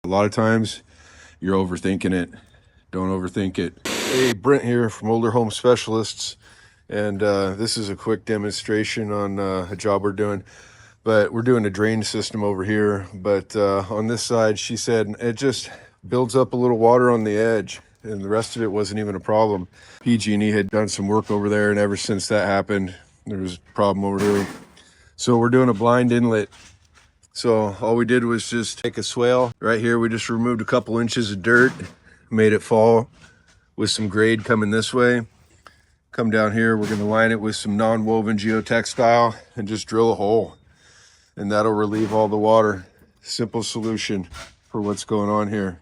A lot of times you're overthinking it. Don't overthink it. Hey, Brent here from Older Home Specialists, and this is a quick demonstration on a job we're doing. But we're doing a drain system over here, but on this side, she said it just builds up a little water on the edge, and the rest of it wasn't even a problem. PG&E had done some work over there, and ever since that happened, there was a problem over here. So we're doing a blind inlet. So all we did was just take a swale. Right here, we just removed a couple inches of dirt, made it fall with some grade coming this way. Come down here, we're gonna line it with some non-woven geotextile and just drill a hole. And that'll relieve all the water. Simple solution for what's going on here.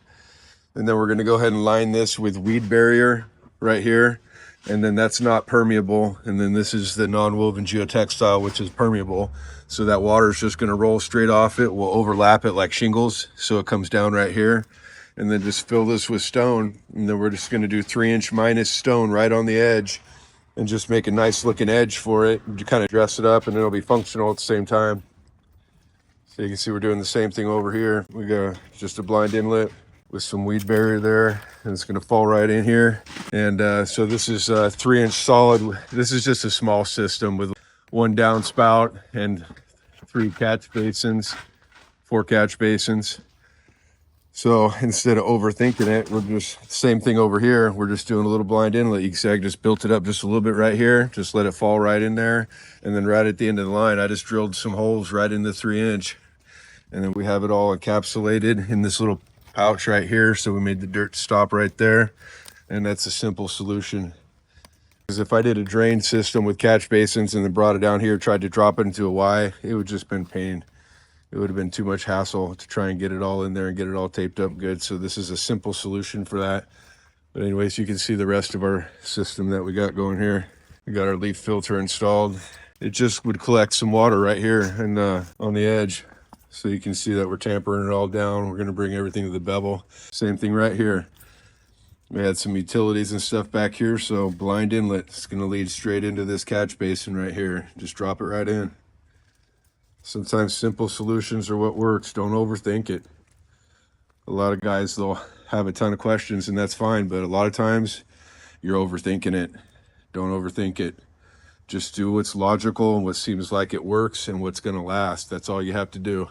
And then we're gonna go ahead and line this with weed barrier right here. And then that's not permeable. And then this is the non-woven geotextile, which is permeable. So that water is just gonna roll straight off it. We'll overlap it like shingles. So it comes down right here. And then just fill this with stone. And then we're just gonna do 3" minus stone right on the edge and just make a nice looking edge for it. You kind of dress it up and it'll be functional at the same time. So you can see we're doing the same thing over here. We got just a blind inlet with some weed barrier there, and it's gonna fall right in here. And so this is 3" solid. This is just a small system with 1 downspout and 3 catch basins, 4 catch basins. So instead of overthinking it, we're just same thing over here. We're just doing a little blind inlet. You can see I just built it up just a little bit right here. Just let it fall right in there. And then right at the end of the line, I just drilled some holes right in the 3". And then we have it all encapsulated in this little pouch right here. So we made the dirt stop right there. And that's a simple solution. Because if I did a drain system with catch basins and then brought it down here, tried to drop it into a Y, it would just been pain. It would have been too much hassle to try and get it all in there and get it all taped up good. So this is a simple solution for that. But anyways, you can see the rest of our system that we got going here. We got our leaf filter installed. It just would collect some water right here and on the edge. So you can see that we're tampering it all down. We're gonna bring everything to the bevel. Same thing right here. We had some utilities and stuff back here. So blind inlet is gonna lead straight into this catch basin right here. Just drop it right in. Sometimes simple solutions are what works. Don't overthink it. A lot of guys, they'll have a ton of questions and that's fine. But a lot of times you're overthinking it. Don't overthink it. Just do what's logical and what seems like it works and what's going to last. That's all you have to do.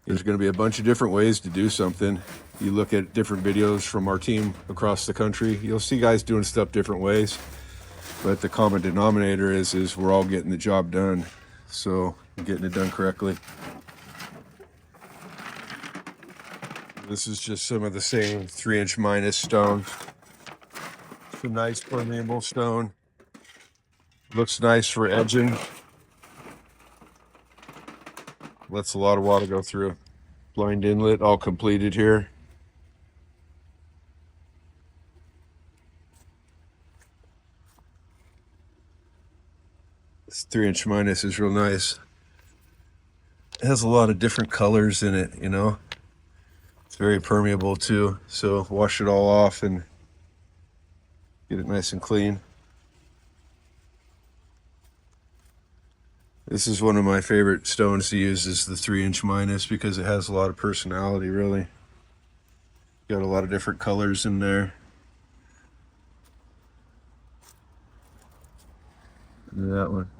There's going to be a bunch of different ways to do something. You look at different videos from our team across the country, you'll see guys doing stuff different ways. But the common denominator is we're all getting the job done. So getting it done correctly. This is just some of the same 3" minus stone. Some nice permeable stone. Looks nice for edging. Lets a lot of water go through. Blind inlet all completed here. This 3" minus is real nice. It has a lot of different colors in it, you know. It's very permeable too. So wash it all off and get it nice and clean. This is one of my favorite stones to use, is the 3" minus, because it has a lot of personality, really. Got a lot of different colors in there. And that one.